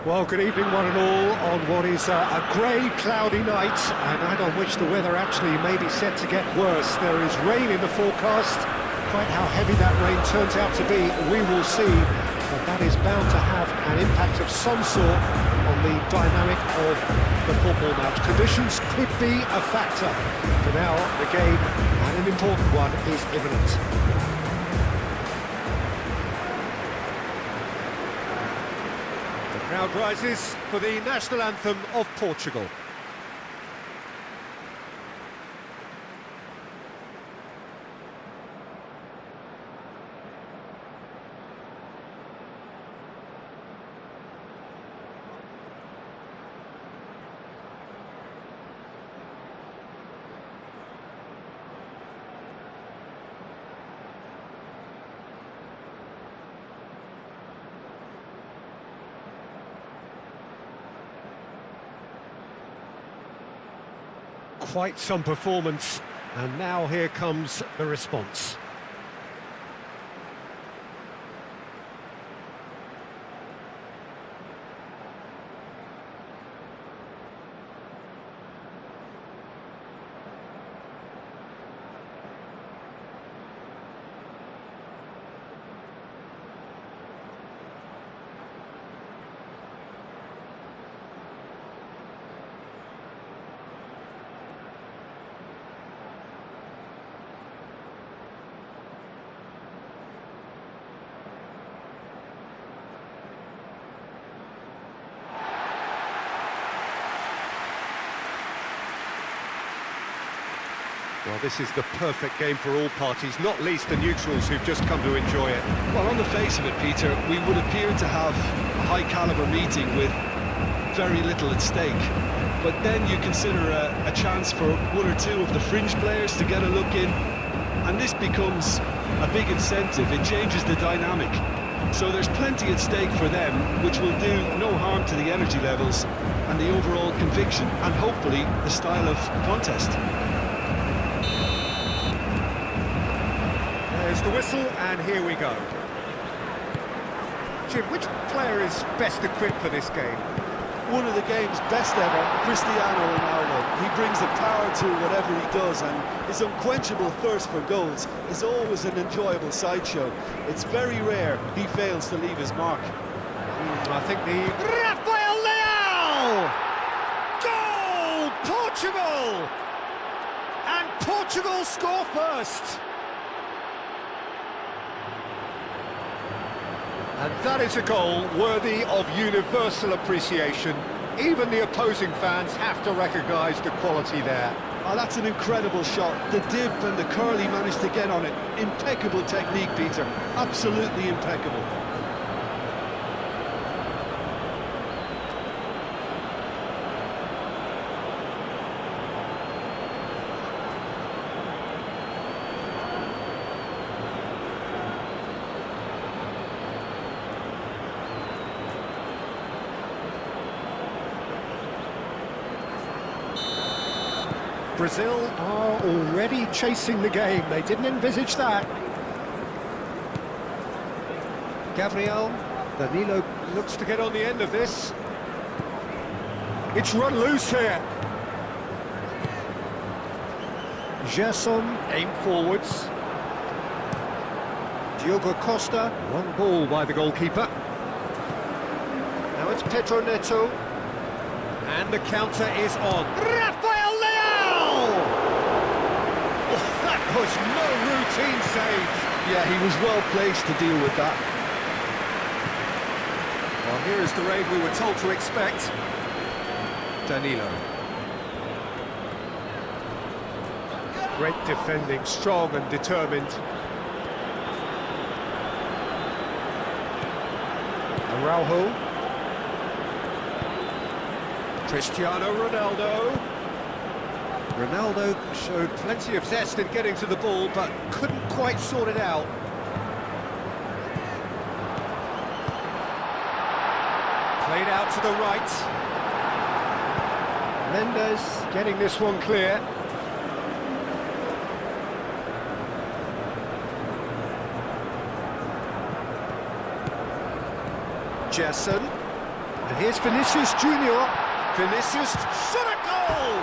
Well, good evening one and all on what is a grey, cloudy night, a night on which the weather actually may be set to get worse. There is rain in the forecast. Quite how heavy that rain turns out to be, we will see. But that is bound to have an impact of some sort on the dynamic of the football match. Conditions could be a factor. For now, the game, and an important one, is imminent. Crowd rises for the national anthem of Portugal. Quite some performance, and now here comes the response. Well, this is the perfect game for all parties, not least the neutrals who've just come to enjoy it. Well, on the face of it, Peter, we would appear to have a high-caliber meeting with very little at stake. But then you consider a chance for one or two of the fringe players to get a look in, and this becomes a big incentive. It changes the dynamic. So there's plenty at stake for them, which will do no harm to the energy levels and the overall conviction, and hopefully the style of contest. There's the whistle, and here we go. Jim, which player is best equipped for this game? One of the game's best ever, Cristiano Ronaldo. He brings the power to whatever he does, and his unquenchable thirst for goals is always an enjoyable sideshow. It's very rare he fails to leave his mark. I think the... Rafael Leão! Goal! Portugal! And Portugal score first! And that is a goal worthy of universal appreciation. Even the opposing fans have to recognise the quality there. Oh, that's an incredible shot. The dip and the curl he managed to get on it. Impeccable technique, Peter. Absolutely impeccable. Brazil are already chasing the game. They didn't envisage that. Gabriel, Danilo looks to get on the end of this. It's run loose here. Gerson aimed forwards. Diogo Costa, one ball by the goalkeeper. Now it's Pedro Neto. And the counter is on. Rafael! Was no routine save. Yeah, he was well placed to deal with that. Well, here is the raid we were told to expect. Danilo. Great defending, strong and determined. Araujo. Cristiano Ronaldo. Ronaldo showed plenty of zest in getting to the ball, but couldn't quite sort it out. Played out to the right. Mendes getting this one clear. Gerson. And here's Vinicius Junior. Vinicius, shot a goal!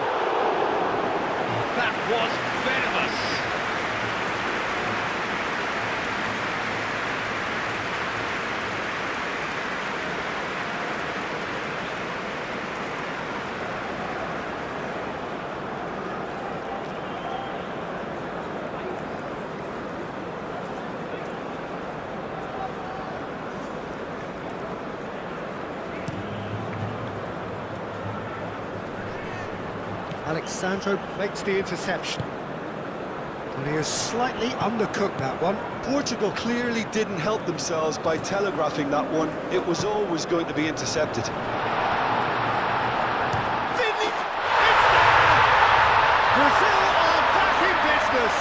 That was venomous. Alexandro makes the interception. And he has slightly undercooked that one. Portugal clearly didn't help themselves by telegraphing that one. It was always going to be intercepted. It's there! Brazil are back in business!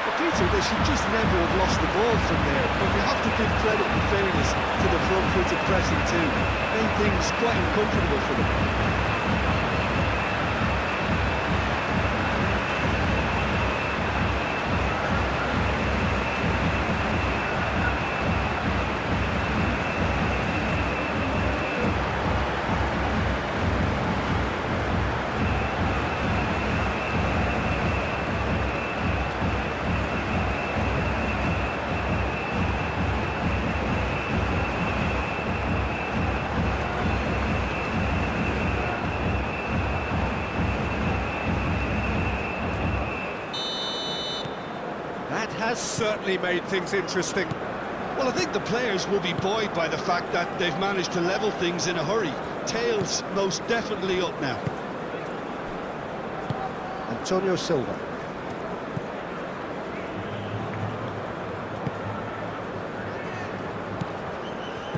But Peter, they should just never have lost the ball from there. But you have to give credit and fairness to the front-footed pressing too. Made things quite uncomfortable for them. That has certainly made things interesting. Well, I think the players will be buoyed by the fact that they've managed to level things in a hurry. Tails most definitely up now. Antonio Silva.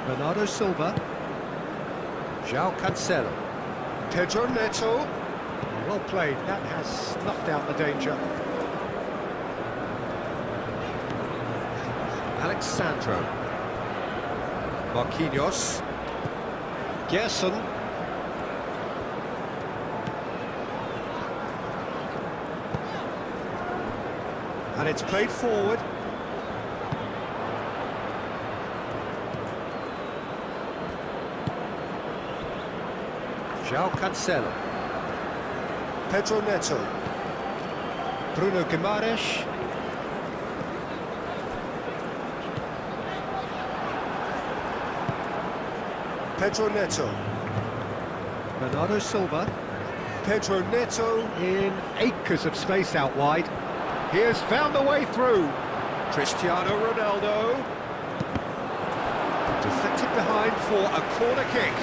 Bernardo Silva. João Cancelo. Pedro Neto. Well played, that has snuffed out the danger. Alexandro. Marquinhos. Gerson. And it's played forward. João Cancelo. Pedro Neto. Bruno Guimaraes. Pedro Neto. Bernardo Silva. Pedro Neto in acres of space out wide. He has found a way through. Cristiano Ronaldo. Deflected behind for a corner kick.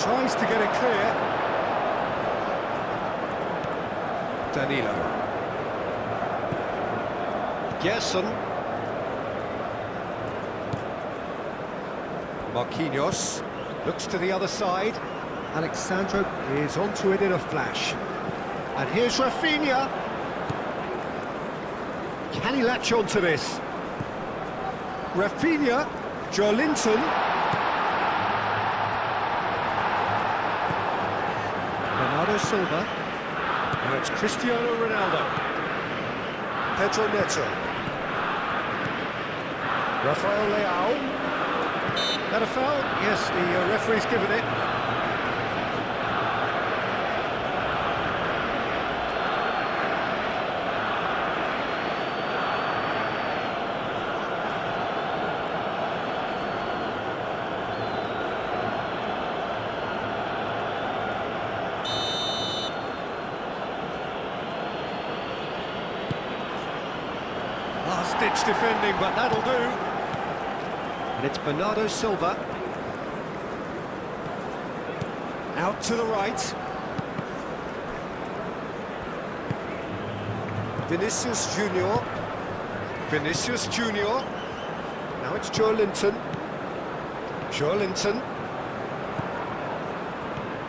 Tries to get it clear. Danilo. Gerson. Marquinhos looks to the other side. Alexandro is onto it in a flash. And here's Rafinha. Can he latch onto this? Rafinha. Joelinton. Bernardo Silva. Now it's Cristiano Ronaldo. Pedro Neto. Rafael Leao. That a foul? Yes, the referee's given it. Last-ditch defending, but that'll do. And it's Bernardo Silva. Out to the right. Vinicius Junior. Vinicius Junior. Now it's Joelinton. Joelinton.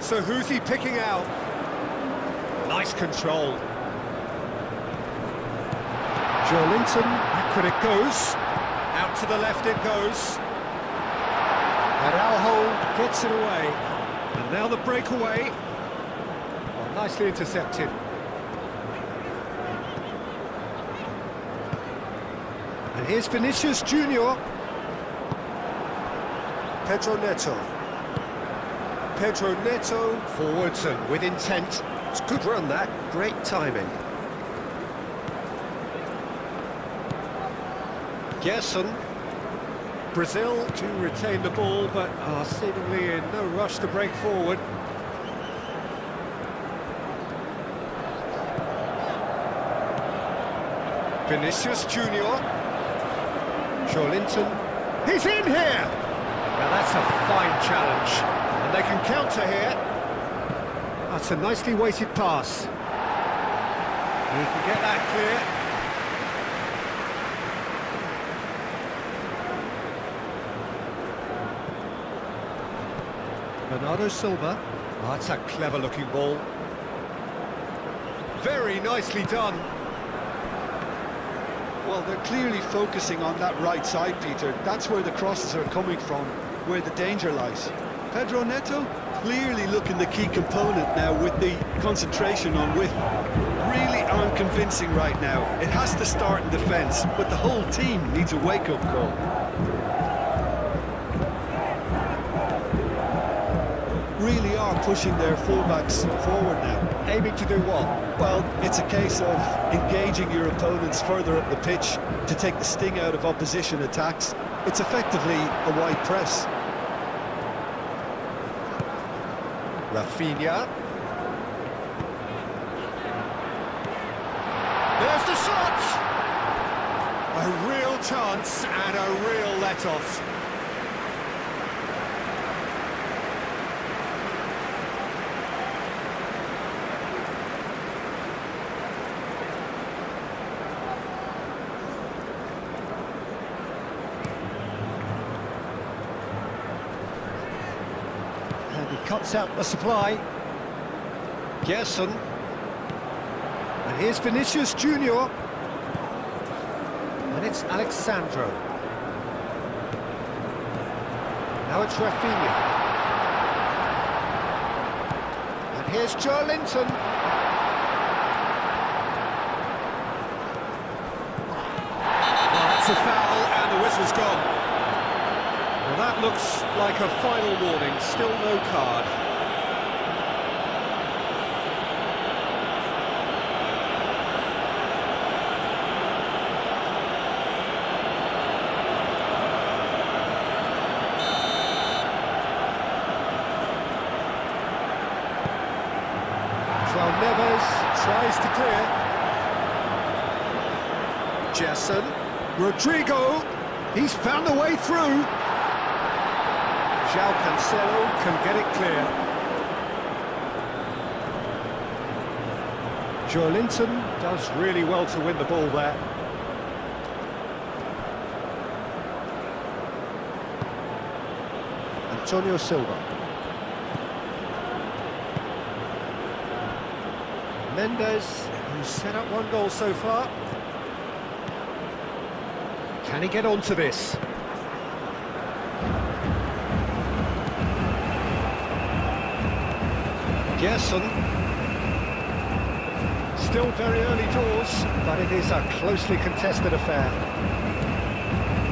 So who's he picking out? Nice control. Joelinton, back it goes. Out to the left it goes. Araujo gets it away. And now the breakaway. Well, Nicely intercepted. And here's Vinicius Junior. Pedro Neto. Pedro Neto forwards and with intent. It's a good run that, great timing. Gerson. Brazil to retain the ball, but are seemingly in no rush to break forward. Vinicius Junior. Joelinton. He's in here! Now that's a fine challenge, and they can counter here. That's a nicely weighted pass. He can get that clear. Bernardo Silva. Oh, that's a clever-looking ball. Very nicely done. Well, they're clearly focusing on that right side, Peter. That's where the crosses are coming from, where the danger lies. Pedro Neto clearly looking the key component now with the concentration on width. Really aren't convincing right now. It has to start in defence, but the whole team needs a wake-up call. Really are pushing their fullbacks forward now. Aiming to do what? Well, it's a case of engaging your opponents further up the pitch to take the sting out of opposition attacks. It's effectively a wide press. Rafinha. There's the shot! A real chance and a real let-off. And he cuts out the supply. Gerson. And here's Vinicius Junior. And it's Alexandro. Now it's Rafinha. And here's Joelinton. Well, that's a foul, and the whistle's gone. Well, that looks like a final warning, still no card. Neves tries to clear. Gerson. Rodrigo. He's found a way through. João Cancelo can get it clear. Joelinton does really well to win the ball there. Antonio Silva. Mendes, who's set up one goal so far. Can he get onto this? Gerson. Still very early doors, but it is a closely contested affair.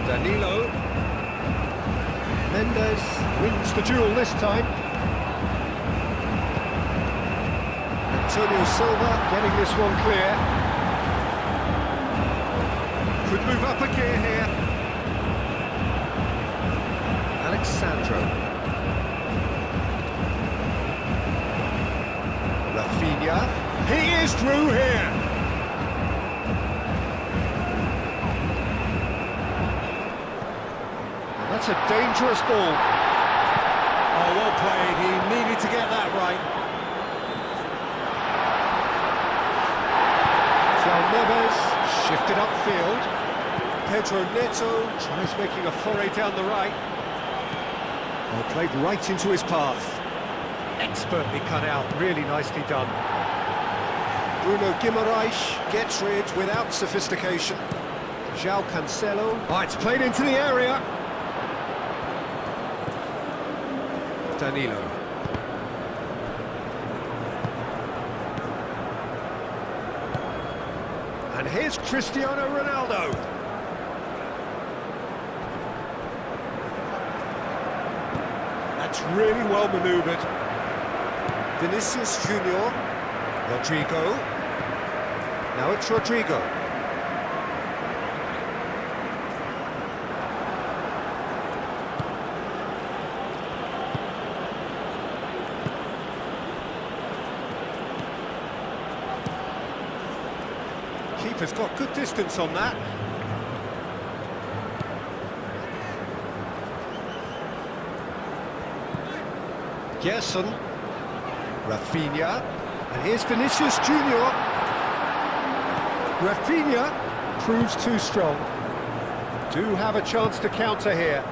Danilo. Mendes wins the duel this time. Antonio Silva getting this one clear. Could move up a gear here. Alexandro. Rafinha. He is through here. That's a dangerous ball. Oh, well played. He needed to get that right. Neves shifted upfield. Pedro Neto tries making a foray down the right. Well, played right into his path. Expertly cut out, really nicely done. Bruno Guimaraes gets rid without sophistication. João Cancelo. Oh, it's played into the area. Danilo. And here's Cristiano Ronaldo. That's really well manoeuvred. Vinicius Junior. Rodrigo. Now it's Rodrigo. Keeper's got good distance on that. Gerson. Rafinha. And here's Vinicius Junior. Rafinha proves too strong. Do have a chance to counter here.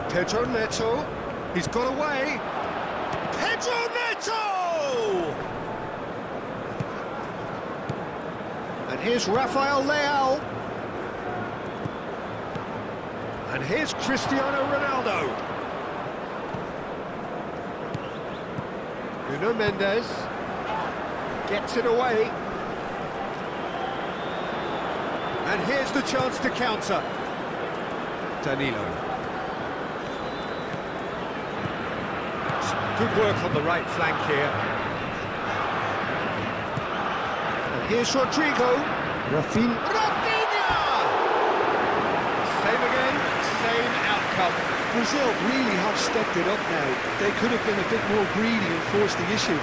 Pedro Neto. He's got away. Pedro Neto! And here's Rafael Leao. And here's Cristiano Ronaldo. Nuno Mendes gets it away. And here's the chance to counter. Danilo. Some good work on the right flank here. And here's Rodrigo. Rafinha! Same again, same outcome. Brazil really have stepped it up now. They could have been a bit more greedy and forced the issue.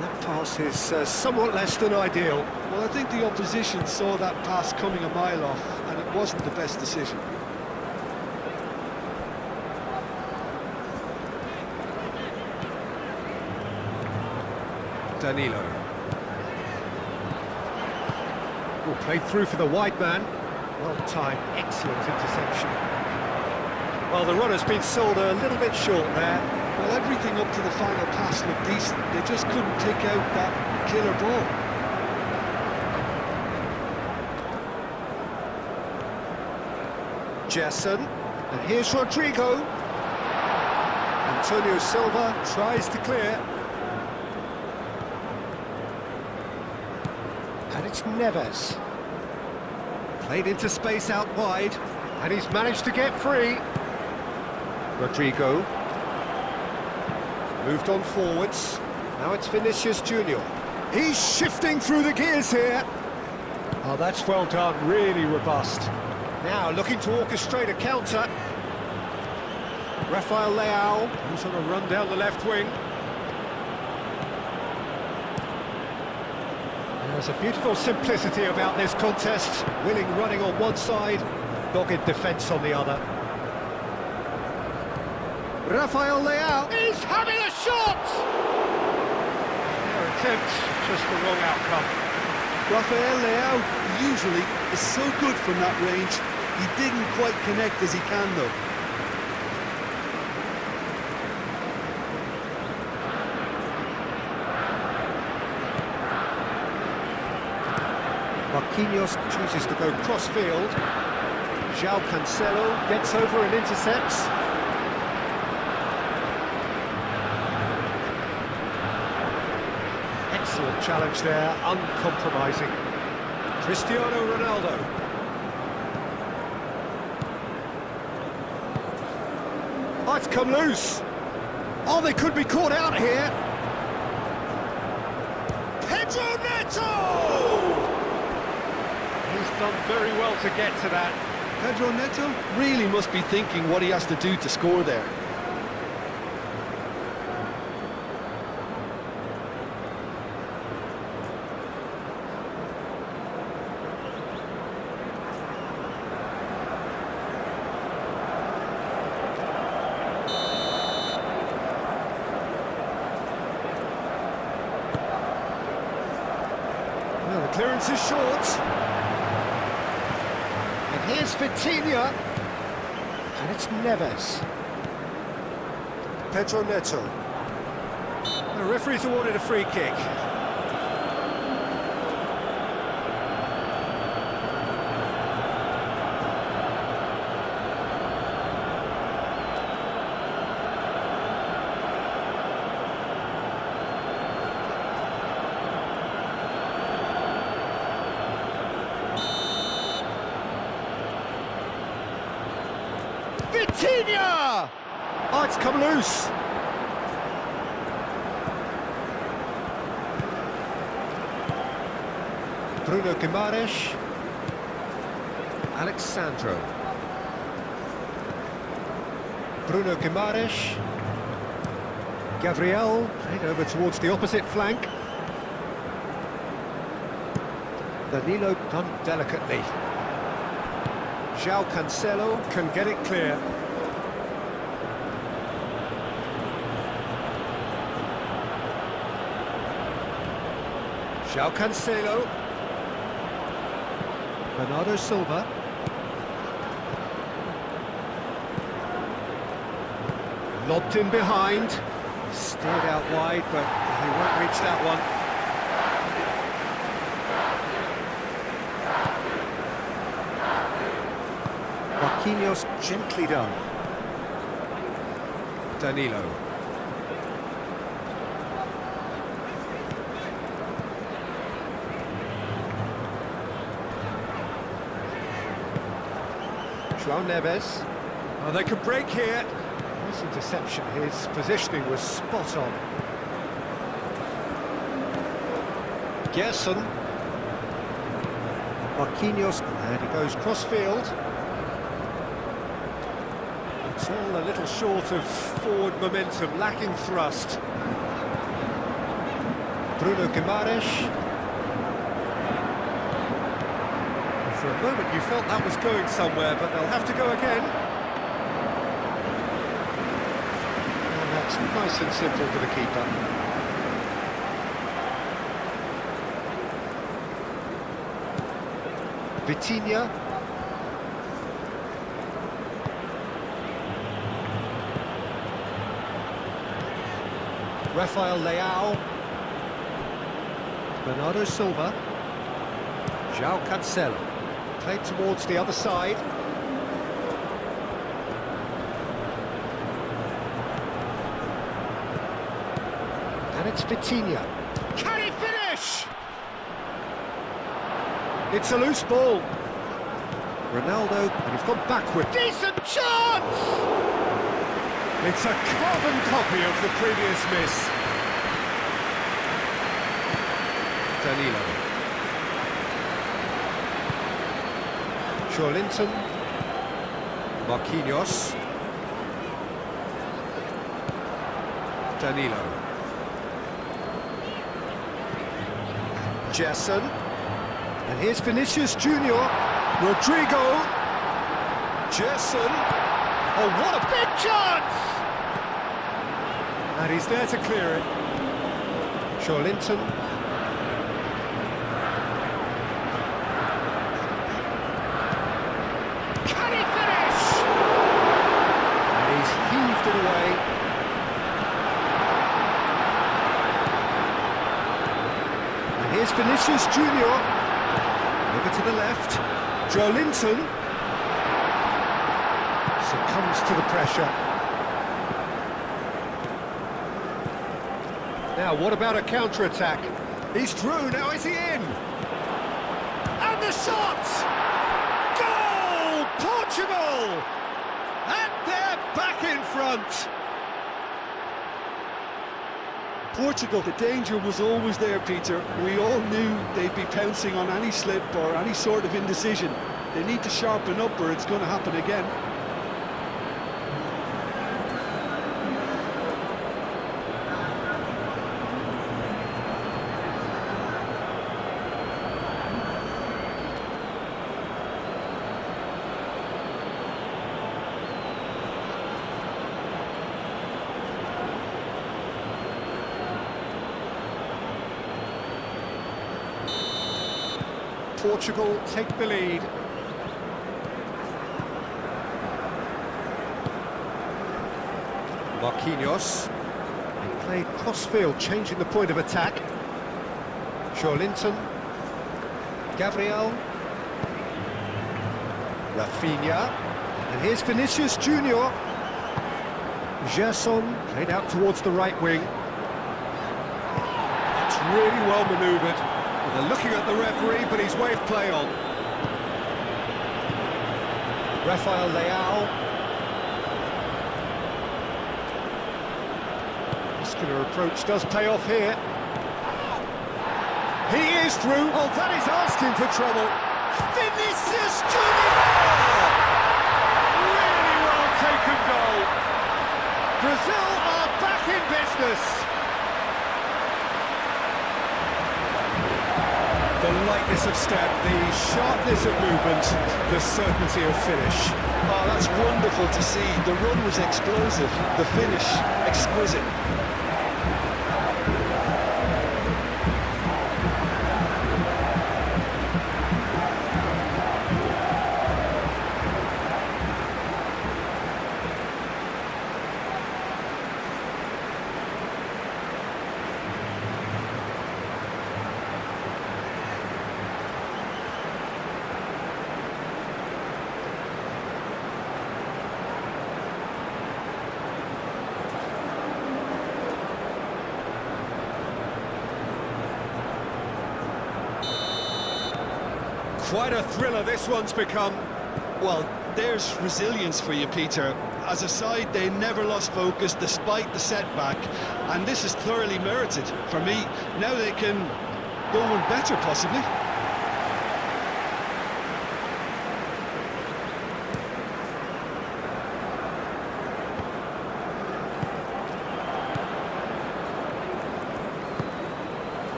That pass is somewhat less than ideal. Well, I think the opposition saw that pass coming a mile off, and it wasn't the best decision. Danilo. Will play through for the wide man. Well timed, excellent interception. Well, the runner's been sold a little bit short there. Well, everything up to the final pass looked decent. They just couldn't take out that killer ball. Gerson, and here's Rodrigo. Antonio Silva tries to clear. And it's Neves. Played into space out wide, and he's managed to get free. Rodrigo. Moved on forwards. Now it's Vinicius Junior. He's shifting through the gears here. Oh, that's well done, really robust. Now looking to orchestrate a counter. Rafael Leao, who's on a run down the left wing. There's a beautiful simplicity about this contest. Willing running on one side, dogged defence on the other. Rafael Leao, he's having a shot! Fair attempt, just the wrong outcome. Rafael Leao usually is so good from that range. He didn't quite connect as he can, though. Marquinhos chooses to go cross-field. João Cancelo gets over and intercepts. Excellent challenge there, uncompromising. Cristiano Ronaldo. Oh, it's come loose. Oh, they could be caught out here. Pedro Neto! He's done very well to get to that. Pedro Neto really must be thinking what he has to do to score there. Well, the clearance is short. And here's Vitinha. And it's Neves. Pedro Neto. The referee's awarded a free kick. Vitinha! Oh, it's come loose. Bruno Guimaraes. Alexandro. Bruno Guimaraes. Gabriel, played over towards the opposite flank. Danilo done delicately. João Cancelo can get it clear. João Cancelo. Bernardo Silva. Lobbed in behind. Steered out wide, but he won't reach that one. Marquinhos gently done. Danilo. João Neves. Oh, they could break here. Nice interception. His positioning was spot on. Gerson. Marquinhos, and he goes cross-field. It's all a little short of forward momentum, lacking thrust. Bruno Guimaraes. For a moment you felt that was going somewhere, but they'll have to go again. And that's nice and simple for the keeper. Vitinha. Rafael Leao. Bernardo Silva. João Cancelo. Played towards the other side. And it's Vitinha. Can he finish? It's a loose ball. Ronaldo, and he's gone backward. Decent chance! It's a carbon copy of the previous miss. Danilo. Linton. Marquinhos. Danilo. Gerson. And here's Vinicius Junior. Rodrigo. Gerson. Oh, what a big chance! And he's there to clear it. Linton. It away. And here's Vinicius Junior. Over to the left. Linton succumbs to the pressure. Now, what about a counter-attack? He's through, now is he in? And the shot! Goal! Portugal! And they're back in front. Portugal, the danger was always there, Peter. We all knew they'd be pouncing on any slip or any sort of indecision. They need to sharpen up or it's going to happen again. Portugal take the lead. Marquinhos. Played cross-field, changing the point of attack. Linton, Gabriel, Rafinha, and here's Vinicius Junior. Gerson played out towards the right wing. That's really well manoeuvred. Well, they're looking at the referee, but he's waved play on. Rafael Leao. Muscular approach does pay off here. He is through. Oh, that is asking for trouble. Vinicius Junior! Really well taken goal. Brazil are back in business. The lightness of step, the sharpness of movement, the certainty of finish. Oh, that's wonderful to see. The run was explosive, the finish exquisite. Quite a thriller this one's become. Well, there's resilience for you, Peter. As a side, they never lost focus despite the setback, and this is thoroughly merited for me. Now they can go one better, possibly.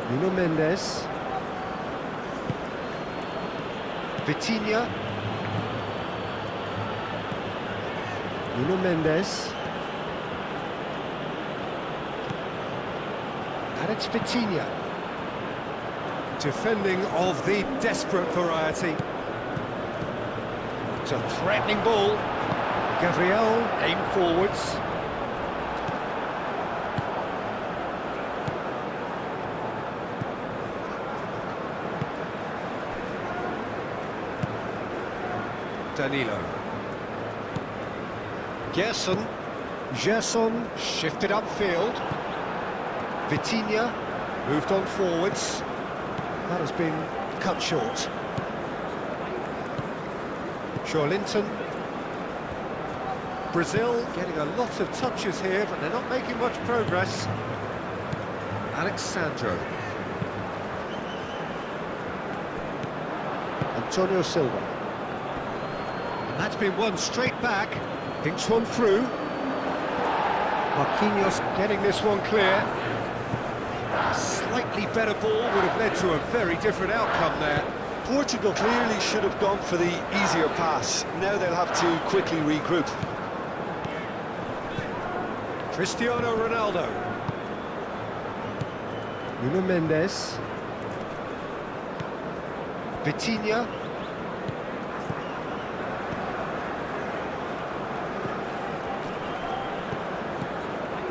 Nuno Mendes. Vitinha. Nuno Mendes. And it's Vitinha. Defending of the desperate variety. It's a threatening ball. Gabriel, aim forwards. Danilo. Gerson shifted upfield. Vitinha moved on forwards. That has been cut short. Linton. Brazil getting a lot of touches here, but they're not making much progress. Alexandro. Antonio Silva. That's been won straight back. Thinks one through. Marquinhos getting this one clear. A slightly better ball would have led to a very different outcome there. Portugal clearly should have gone for the easier pass. Now they'll have to quickly regroup. Cristiano Ronaldo. Nuno Mendes. Vitinha.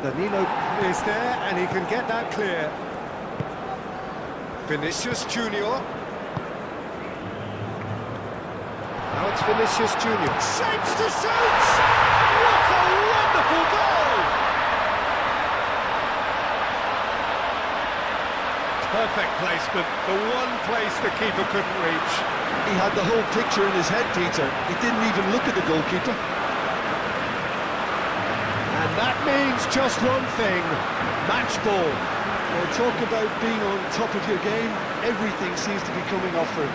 Danilo is there, and he can get that clear. Vinicius Junior. Now it's Vinicius Junior. Shapes to shoot! What a wonderful goal! Perfect placement, the one place the keeper couldn't reach. He had the whole picture in his head, Peter. He didn't even look at the goalkeeper. And that means just one thing, match ball. Well, talk about being on top of your game. Everything seems to be coming off for him.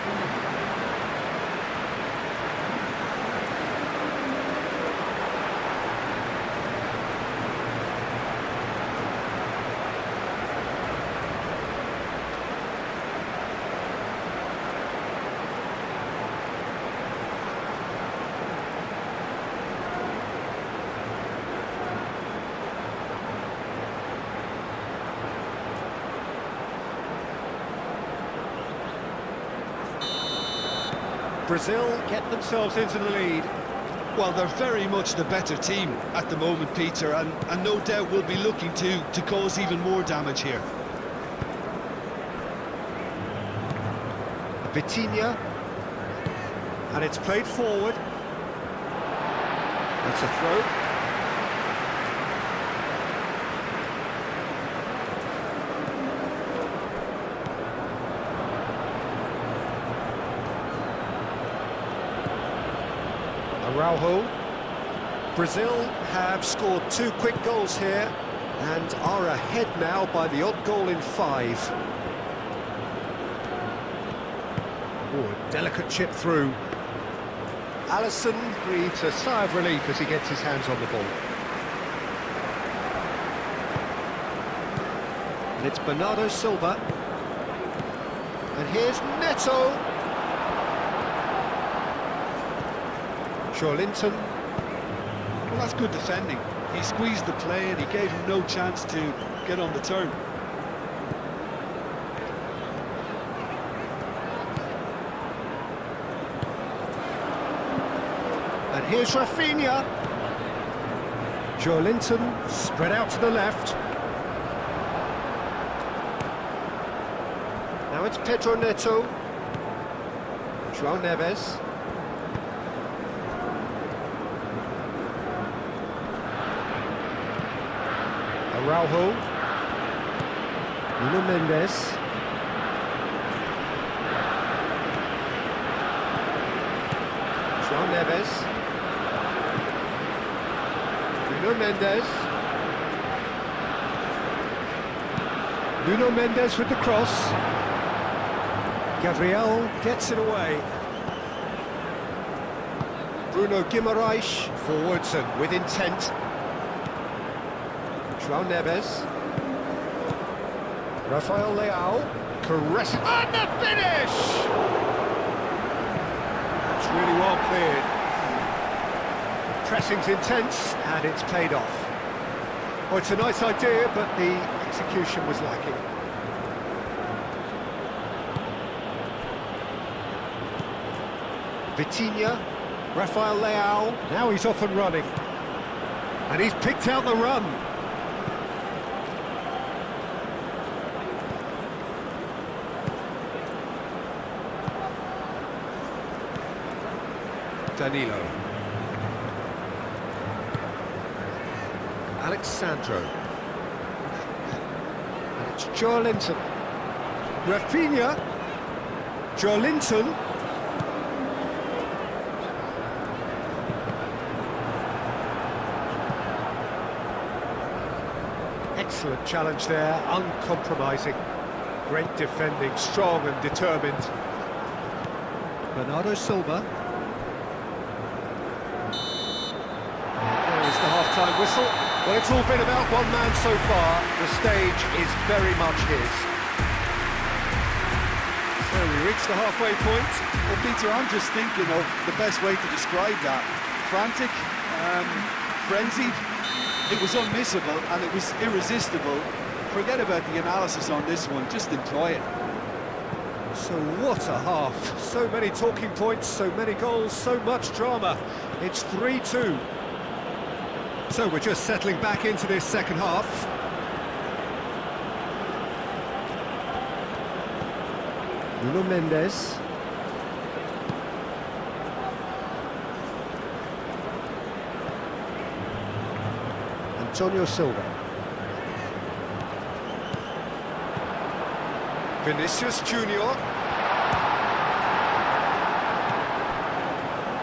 Brazil get themselves into the lead. Well, they're very much the better team at the moment, Peter, and no doubt will be looking to cause even more damage here. Vitinha, and it's played forward. That's a throw. Araujo. Brazil have scored 2 quick goals here and are ahead now by the odd goal in 5. Oh, a delicate chip through. Alisson breathes a sigh of relief as he gets his hands on the ball. And it's Bernardo Silva. And here's Neto. Linton. Well, that's good defending. He squeezed the play and he gave him no chance to get on the turn. And here's Rafinha. Linton spread out to the left. Now it's Pedro Neto. João Neves. Araujo, Nuno Mendes, João Neves, Nuno Mendes with the cross. Gabriel gets it away. Bruno Guimaraes forwards and with intent. João Neves. Rafael Leao. Caressing. And the finish! It's really well cleared. Pressing's intense, and it's paid off. Well, it's a nice idea, but the execution was lacking. Vitinha. Rafael Leao. Now he's off and running. And he's picked out the run. Danilo. Alexandro. And it's Linton. Rafinha. Linton. Excellent challenge there, uncompromising. Great defending, strong and determined. Bernardo Silva. There is the half-time whistle. Well, it's all been about one man so far. The stage is very much his. So we reach the halfway point. Well, Peter, I'm just thinking of the best way to describe that. Frantic, frenzied. It was unmissable and it was irresistible. Forget about the analysis on this one, just enjoy it. So what a half. So many talking points, so many goals, so much drama. It's 3-2. So we're just settling back into this second half. Nuno Mendes. Antonio Silva. Vinicius Junior.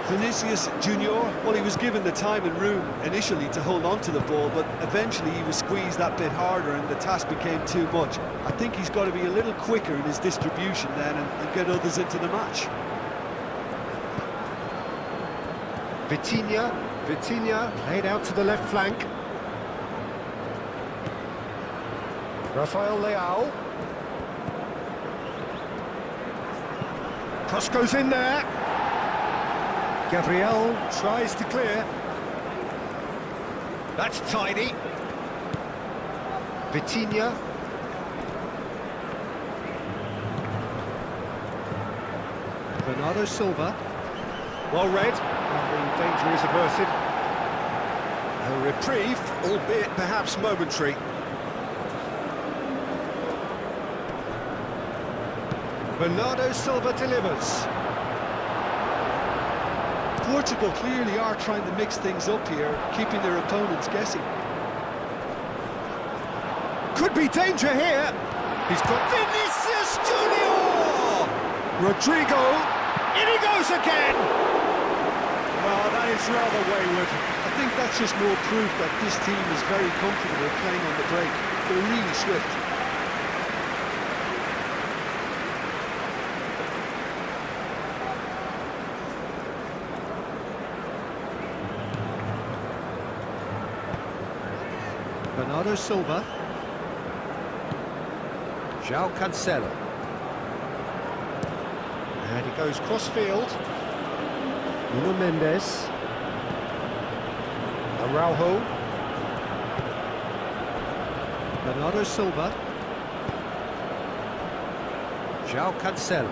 Vinicius Junior, well, he was given the time and room initially to hold on to the ball, but eventually he was squeezed that bit harder and the task became too much. I think he's got to be a little quicker in his distribution then and get others into the match. Vitinha played out to the left flank. Rafael Leao. Cross goes in there. Gabriel tries to clear. That's tidy. Vitinha. Bernardo Silva. Well read, and the danger is averted. A reprieve, albeit perhaps momentary. Bernardo Silva delivers. Portugal clearly are trying to mix things up here, keeping their opponents guessing. Could be danger here. He's got Vinicius Junior. Rodrigo. In he goes again. Well, that is rather wayward. I think that's just more proof that this team is very comfortable playing on the break. They're really swift. Bernardo Silva. João Cancelo. And he goes cross-field. Nuno Mendes. Araujo. Bernardo Silva. João Cancelo.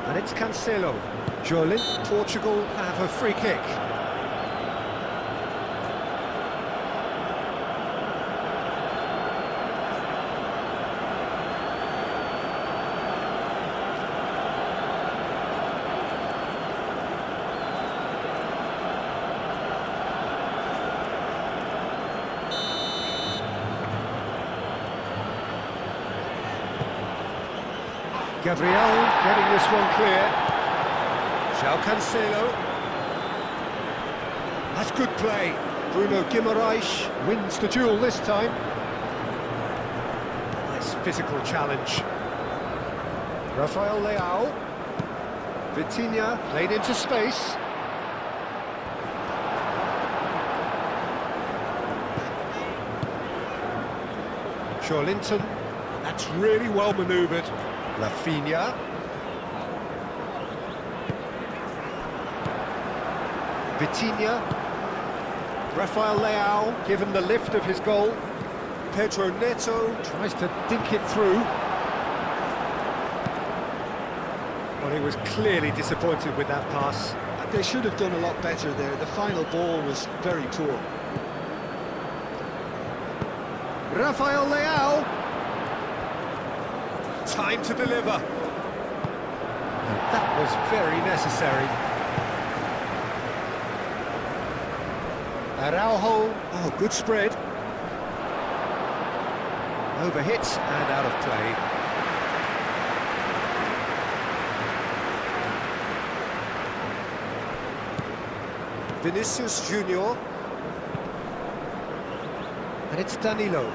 And it's Cancelo. Joelin. Portugal have a free kick. Gabriel getting this one clear. João Cancelo. That's good play. Bruno Guimaraes wins the duel this time. Nice physical challenge. Rafael Leao. Vitinha played into space. Joelinton. That's really well manoeuvred. Rafinha. Vitinha. Rafael Leao given the lift of his goal. Pedro Neto tries to dink it through. Well, he was clearly disappointed with that pass. They should have done a lot better there. The final ball was very poor. Rafael Leao. Time to deliver. And that was very necessary. Araujo. Oh, good spread. Overhit and out of play. Vinicius Junior. And it's Danilo.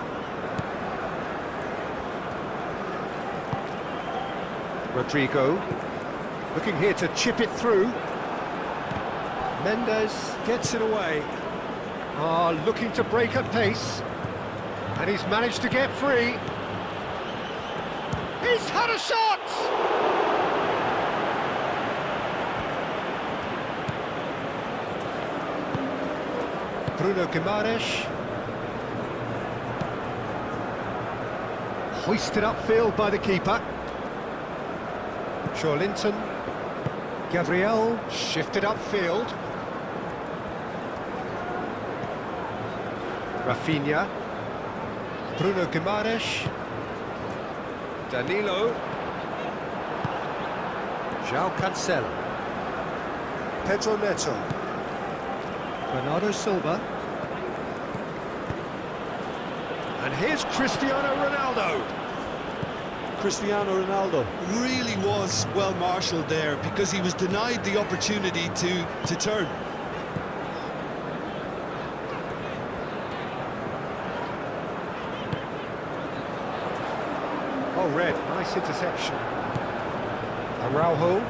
Rodrigo, looking here to chip it through. Mendes gets it away. Looking to break at pace. And he's managed to get free. He's had a shot! Bruno Guimaraes. Hoisted upfield by the keeper. Joelinton. Gabriel shifted upfield. Rafinha. Bruno Guimaraes. Danilo. João Cancelo. Pedro Neto. Bernardo Silva. And here's Cristiano Ronaldo. Cristiano Ronaldo really was well marshalled there because he was denied the opportunity to turn. Oh, red, nice interception. Araujo.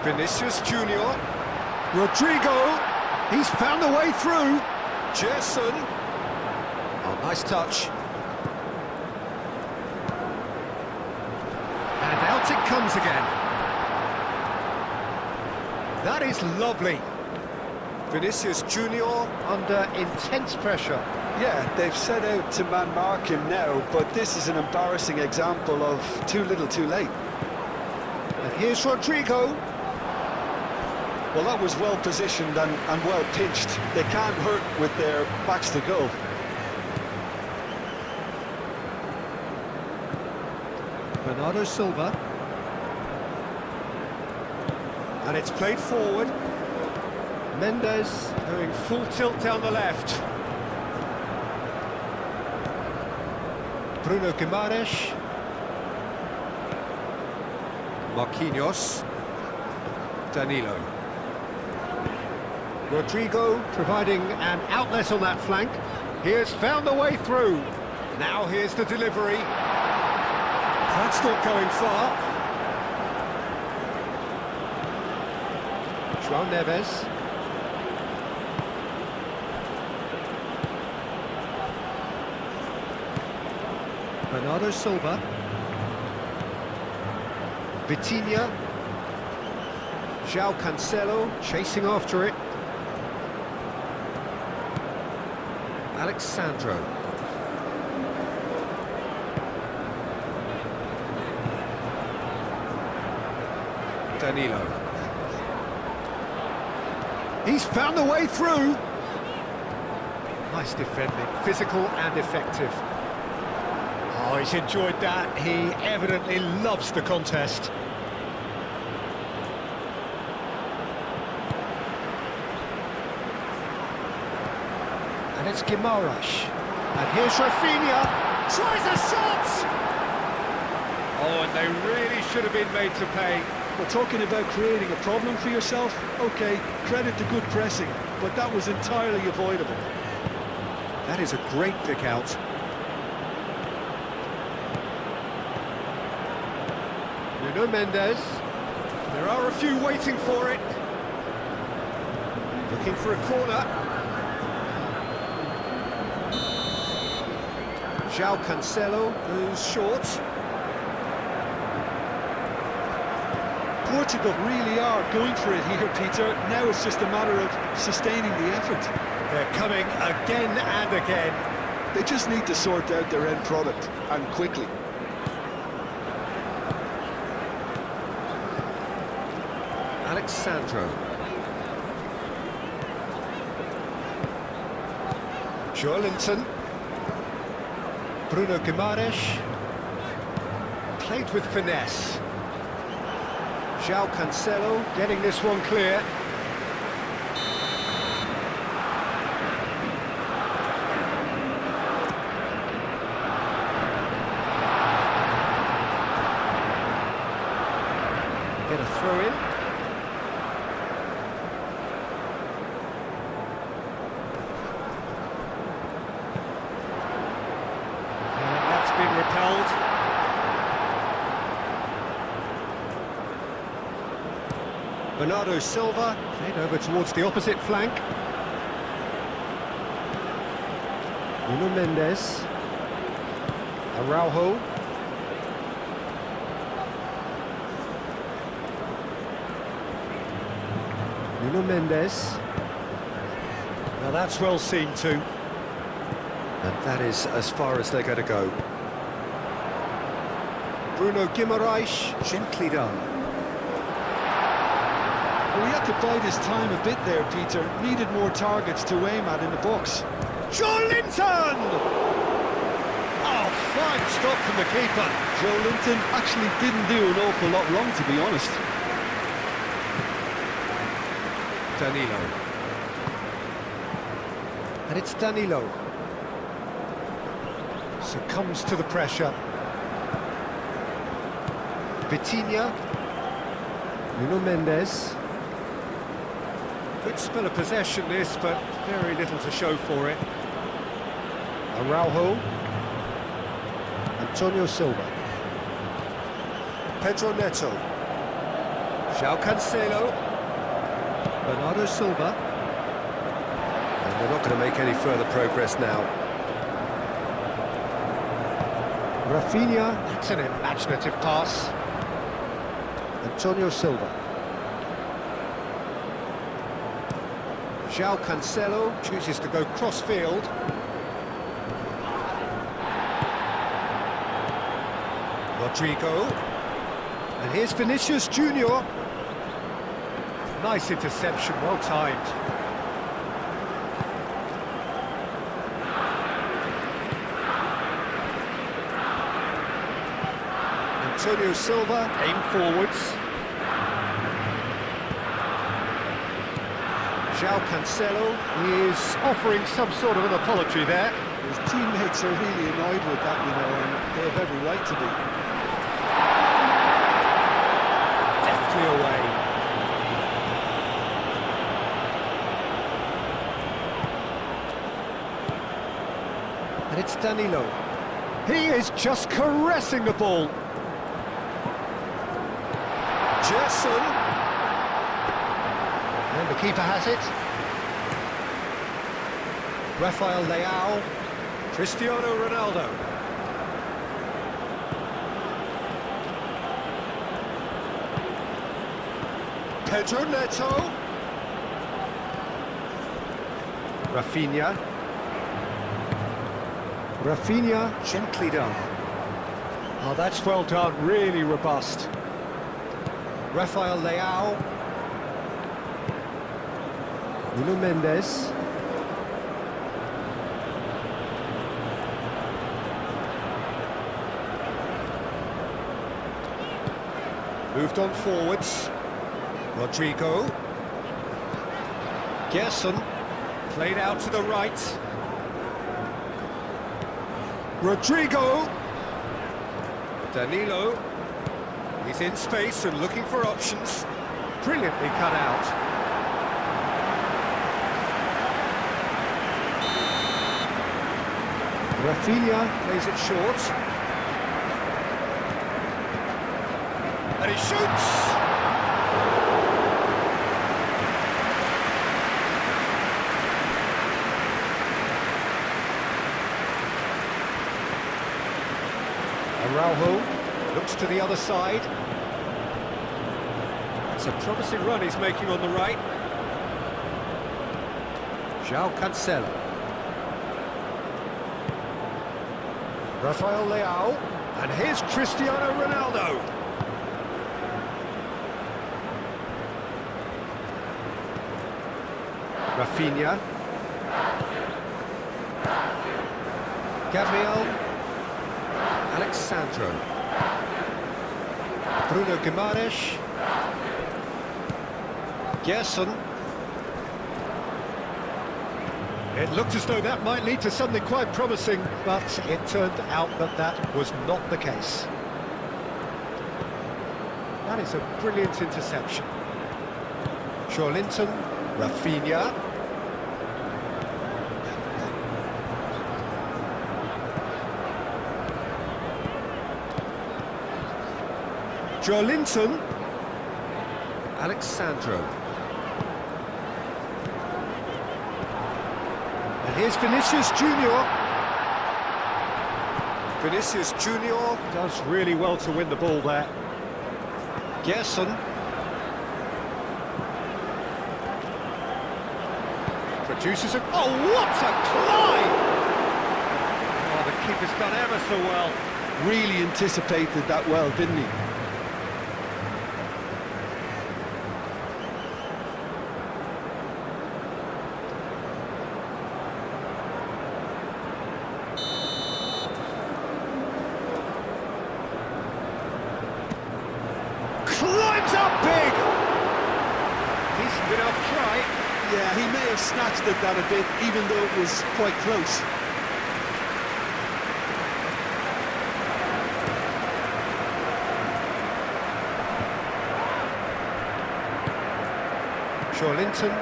Vinicius Junior. Rodrigo. He's found a way through. Gerson. Oh, nice touch. And out it comes again. That is lovely. Vinicius Junior under intense pressure. Yeah, they've set out to man-mark him now, but this is an embarrassing example of too little too late. Here's Rodrigo. Well, that was well positioned and well pitched. They can't hurt with their backs to goal. Bernardo Silva. And it's played forward. Mendes going full tilt down the left. Bruno Guimaraes. Marquinhos. Danilo. Rodrigo providing an outlet on that flank. He has found the way through. Now here's the delivery. That's not going far. João Neves. Bernardo Silva. Vitinha. João Cancelo chasing after it. Alexandro. Danilo. He's found the way through. Nice defending, physical and effective. Oh, he's enjoyed that. He evidently loves the contest. And it's Guimaraes. And here's Rafinha. Tries a shot! Oh, and they really should have been made to pay. We're talking about creating a problem for yourself. Okay, credit to good pressing, but that was entirely avoidable. That is a great pick out. Nuno Mendes. There are a few waiting for it. Looking for a corner. João Cancelo goes short. Portugal really are going for it here, Peter. Now it's just a matter of sustaining the effort. They're coming again and again. They just need to sort out their end product, and quickly. Alexandro. Joelinton. Bruno Guimaraes. Played with finesse. João Cancelo getting this one clear. Get a throw in. And that's been repelled. Bernardo Silva, played over towards the opposite flank. Nuno Mendes. Araujo. Nuno Mendes. Now that's well seen too. And that is as far as they're going to go. Bruno Guimaraes, gently done. Well, he had to bide his time a bit there, Peter. Needed more targets to aim at in the box. Joelinton! Oh, fine stop from the keeper. Joelinton actually didn't do an awful lot wrong, to be honest. Danilo. And it's Danilo. Succumbs to the pressure. Vitinha. Nuno Mendes. Good spell of possession this, but very little to show for it. Araujo. Antonio Silva. Pedro Neto. João Cancelo. Bernardo Silva. And they're not going to make any further progress now. Rafinha. That's an imaginative pass. Antonio Silva. João Cancelo chooses to go cross-field. Rodrigo. And here's Vinicius Junior. Nice interception, well timed. Antonio Silva, aim forwards. João Cancelo is offering some sort of an apology there. His teammates are really annoyed with that, you know, and they have every right to be. Deftly away. And it's Danilo. He is just caressing the ball. Gerson. And the keeper has it. Rafael Leao. Cristiano Ronaldo. Pedro Neto. Rafinha. Rafinha, gently done. Oh, that's well done, really robust. Rafael Leao. Nuno Mendes. Moved on forwards. Rodrigo. Gerson. Played out to the right. Rodrigo. Danilo. He's in space and looking for options. Brilliantly cut out. Rafinha plays it short. And he shoots! Araujo looks to the other side. It's a promising run he's making on the right. João Cancelo. Rafael Leao. And here's Cristiano Ronaldo. Rafinha. Gabriel. Alexandro. Bruno Guimaraes. Gerson. It looked as though that might lead to something quite promising, but it turned out that that was not the case. That is a brilliant interception. Joelinton. Rafinha. Joelinton. Alexandro. And here's Vinicius Junior. Vinicius Junior does really well to win the ball there. Gerson. Produces a... Oh, what a climb! Oh, the keeper's done ever so well. Really anticipated that well, didn't he? Climbs up big! Decent enough try. Yeah, he may have snatched at that a bit, even though it was quite close. Joelinton.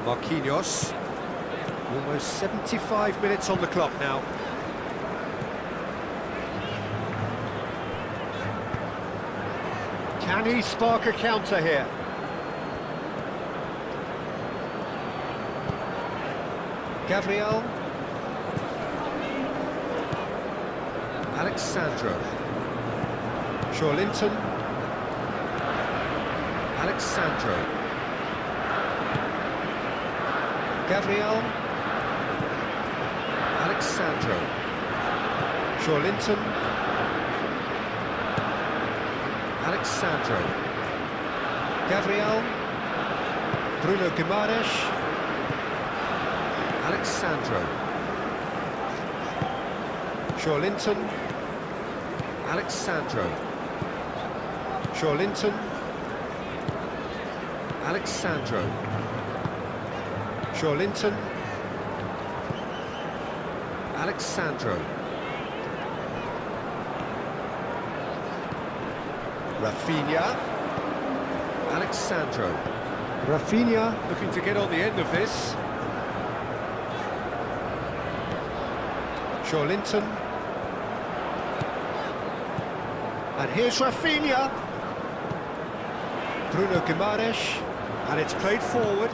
Marquinhos. Almost 75 minutes on the clock now. Can he spark a counter here? Gabriel. Alexandro. Joelinton. Alexandro. Gabriel. Alexandro. Linton. Alexandro. Gabriel. Bruno Guimaraes. Alexandro. Linton. Alexandro. Linton. Alexandro. Linton. Alexandro. Rafinha. Alexandro. Rafinha looking to get on the end of this. Linton. And here's Rafinha. Bruno Guimaraes. And it's played forward.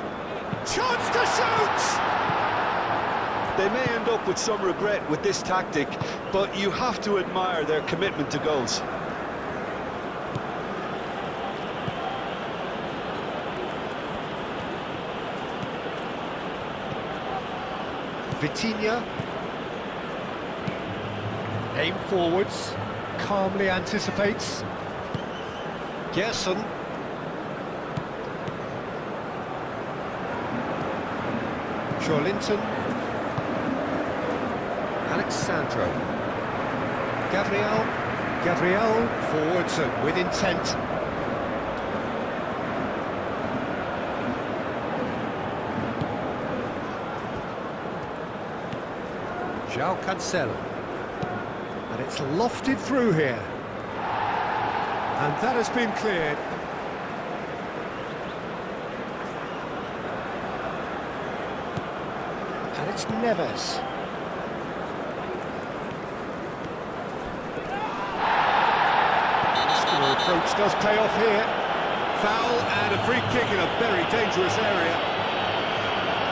Chance to shoot! They may end up with some regret with this tactic, but you have to admire their commitment to goals. Vitinha. Aim forwards. Calmly anticipates. Gerson. Linton. Alexandro. Gabriel forwards and with intent. João Cancelo. And it's lofted through here. And that has been cleared. And it's Neves. The approach does pay off here. Foul and a free kick in a very dangerous area.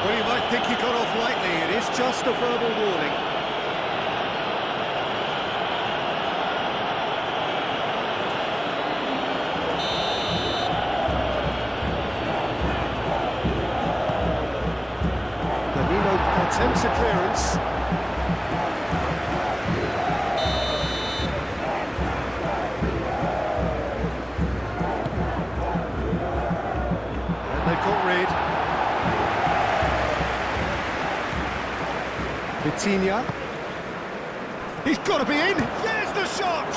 Well, you might think he got off lightly. It is just a verbal warning. Attempts a clearance. And they've got rid. Vitinha. He's got to be in. There's the shot!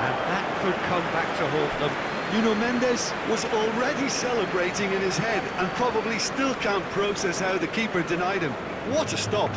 And that could come back to haunt them. Nuno Mendes was already celebrating in his head and probably still can't process how the keeper denied him. What a stop!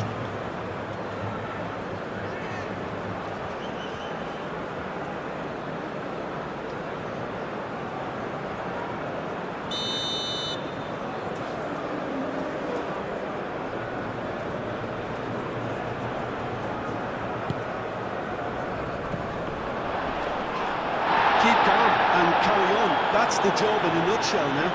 Keep calm and carry on. That's the job in a nutshell now.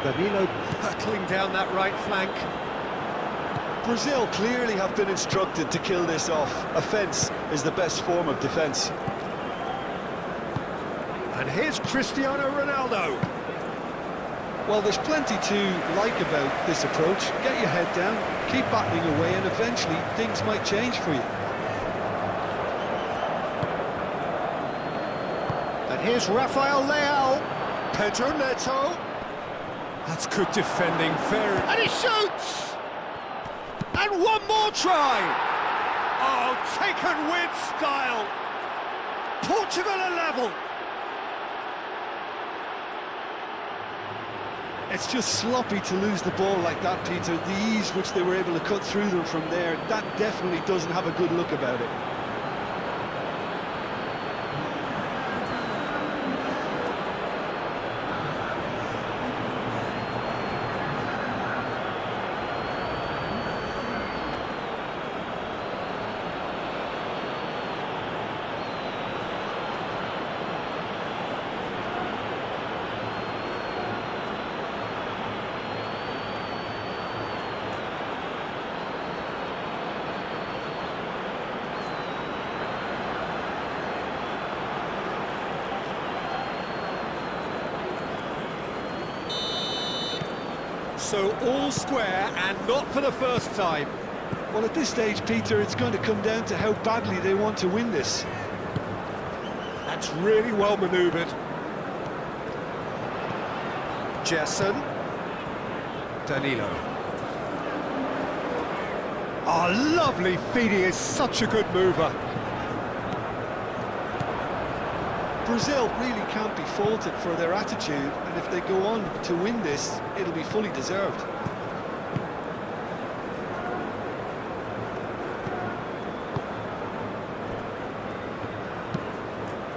Danilo hurtling down that right flank. Brazil clearly have been instructed to kill this off. Offence is the best form of defence. And here's Cristiano Ronaldo. Well, there's plenty to like about this approach. Get your head down, keep battling away, and eventually things might change for you. And here's Rafael Leao. Pedro Neto. That's good defending, fair. And he shoots! And one more try! Oh, taken with style. Portugal are level. It's just sloppy to lose the ball like that, Peter. The ease which they were able to cut through them from there, that definitely doesn't have a good look about it. So all square and not for the first time. Well, at this stage, Peter, it's going to come down to how badly they want to win this. That's really well manoeuvred. Jessen. Danilo. Oh, lovely feed. He is such a good mover. Brazil really can't be faulted for their attitude, and if they go on to win this, it'll be fully deserved.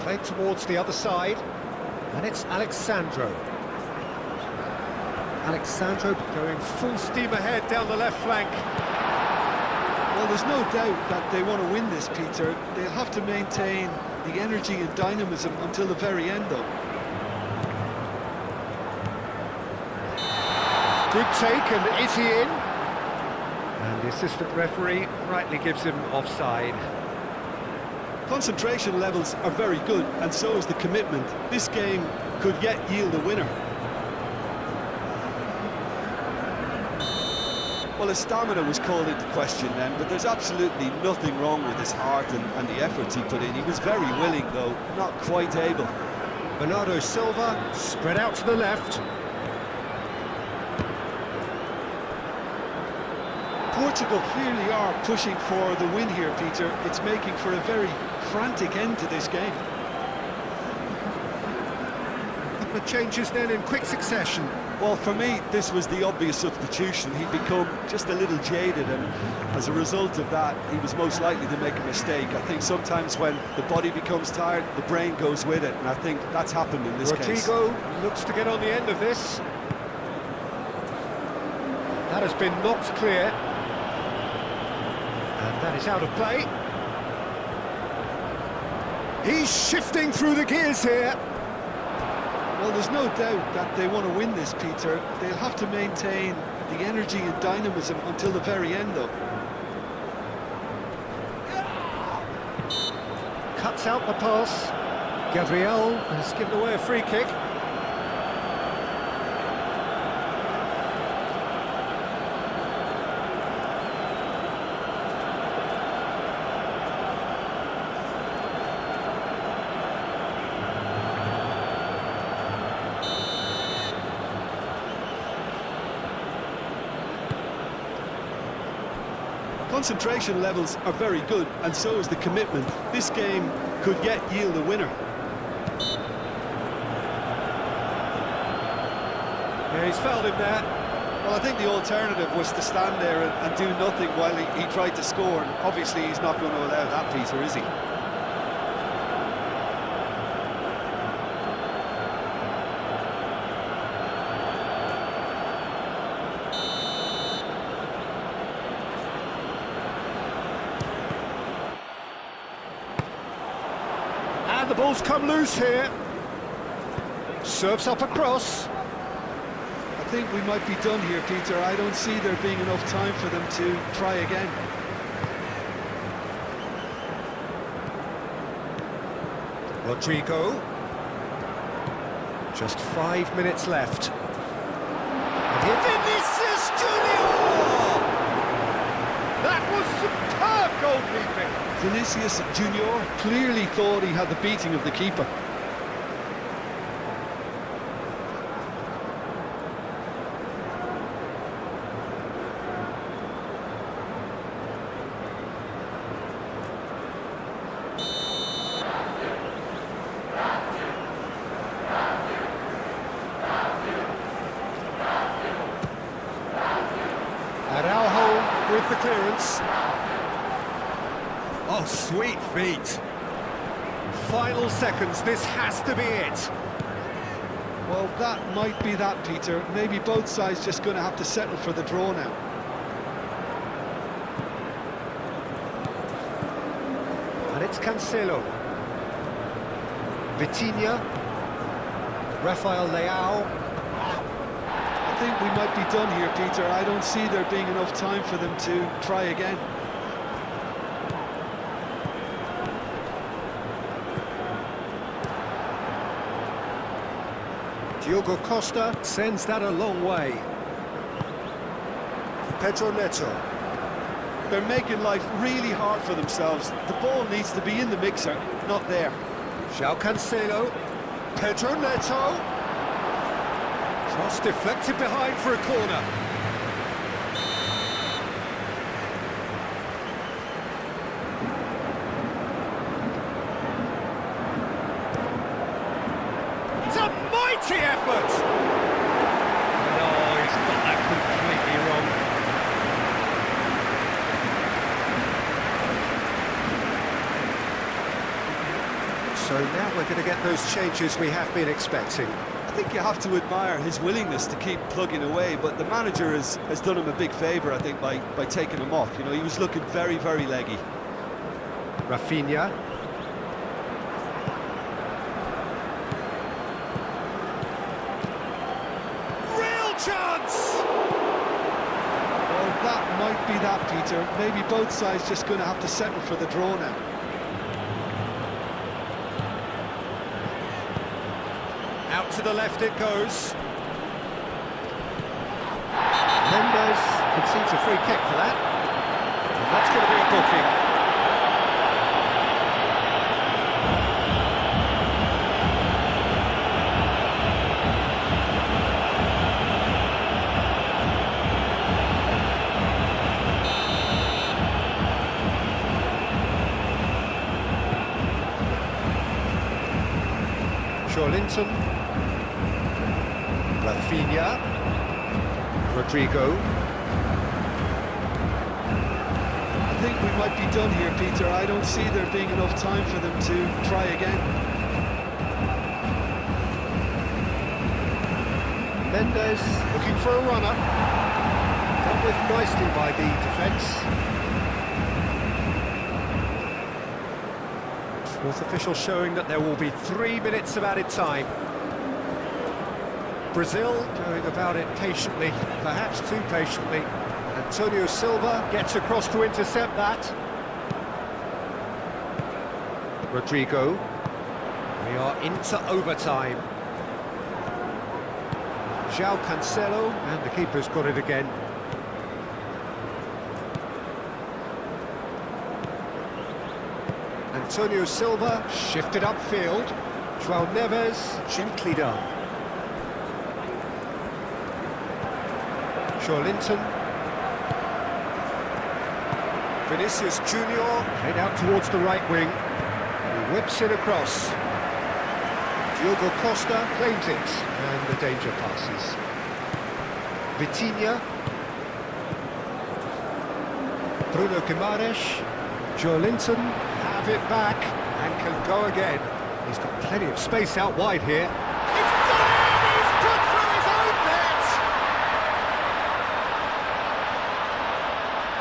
Played towards the other side, and it's Alexandro. Alexandro going full steam ahead down the left flank. Well, there's no doubt that they want to win this, Peter. They'll have to maintain the energy and dynamism until the very end, though. Good take, and is he in? And the assistant referee rightly gives him offside. Concentration levels are very good, and so is the commitment. This game could yet yield a winner. Well, his stamina was called into question then, but there's absolutely nothing wrong with his heart and the efforts he put in. He was very willing, though, not quite able. Bernardo Silva spread out to the left. Portugal clearly are pushing for the win here, Peter. It's making for a very frantic end to this game. The changes then in quick succession. Well, for me, this was the obvious substitution. He'd become just a little jaded, and as a result of that, he was most likely to make a mistake. I think sometimes when the body becomes tired, the brain goes with it, and I think that's happened in this case. Rodrigo looks to get on the end of this. That has been knocked clear. And that is out of play. He's shifting through the gears here. Well, there's no doubt that they want to win this, Peter. They'll have to maintain the energy and dynamism until the very end, though. Cuts out the pass. Gabriel has given away a free kick. Concentration levels are very good, and so is the commitment. This game could yet yield a winner. Yeah, he's fouled him there. Well, I think the alternative was to stand there and do nothing while he tried to score, and obviously he's not going to allow that, Peter, is he? And the ball's come loose here. Serves up across. I think we might be done here, Peter. I don't see there being enough time for them to try again. Rodrigo. Just 5 minutes left. And here Vinicius Junior! That was superb goalkeeping. Vinicius Junior clearly thought he had the beating of the keeper. Araujo with the clearance. Oh, sweet feet. Final seconds, this has to be it. Well, that might be that, Peter. Maybe both sides just going to have to settle for the draw now. And it's Cancelo. Vitinha. Rafael Leao. I think we might be done here, Peter. I don't see there being enough time for them to try again. Diogo Costa sends that a long way. Pedro Neto. They're making life really hard for themselves. The ball needs to be in the mixer, not there. João Cancelo. Pedro Neto. Cross deflected behind for a corner. It's a mighty effort! No, he's got that completely wrong. So now we're going to get those changes we have been expecting. I think you have to admire his willingness to keep plugging away, but the manager has done him a big favour, I think, by taking him off. You know, he was looking very, very leggy. Rafinha. Real chance! Well, that might be that, Peter. Maybe both sides just going to have to settle for the draw now. Out to the left it goes. Mendes concedes a free kick for that. And that's going to be a booking. Linton, Rafinha, Rodrigo. I think we might be done here, Peter. I don't see there being enough time for them to try again. Mendes looking for a runner. Dealt with nicely by the defence. Fourth official showing that there will be 3 minutes of added time. Brazil going about it patiently, perhaps too patiently. Antonio Silva gets across to intercept that. Rodrigo. We are into overtime. João Cancelo, and the keeper's got it again. Antonio Silva shifted upfield. João Neves gently done. Linton. Vinicius Junior head out towards the right wing. He whips it across. Diogo Costa claims it, and the danger passes. Vitinha. Bruno Guimaraes. Linton have it back and can go again. He's got plenty of space out wide here. It's done it! He's put through his own net!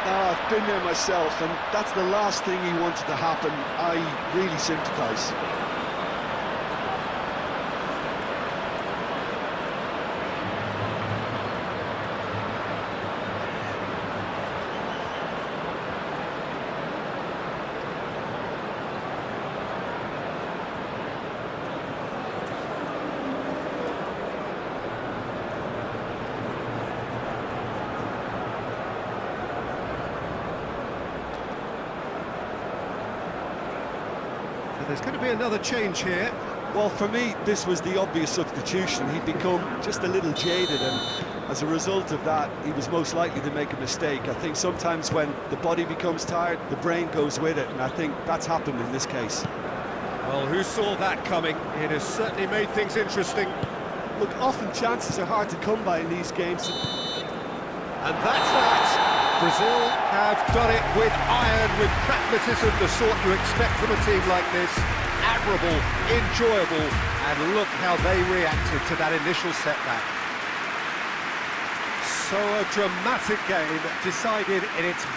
I've been there myself, and that's the last thing he wanted to happen. I really sympathise. There's going to be another change here. Well, for me, this was the obvious substitution. He'd become just a little jaded, and as a result of that, he was most likely to make a mistake. I think sometimes when the body becomes tired, the brain goes with it, and I think that's happened in this case. Well, who saw that coming? It has certainly made things interesting. Look, often chances are hard to come by in these games. And that's that. Brazil have done it with iron, with pragmatism, the sort you expect from a team like this. Admirable, enjoyable, and look how they reacted to that initial setback. So a dramatic game decided in its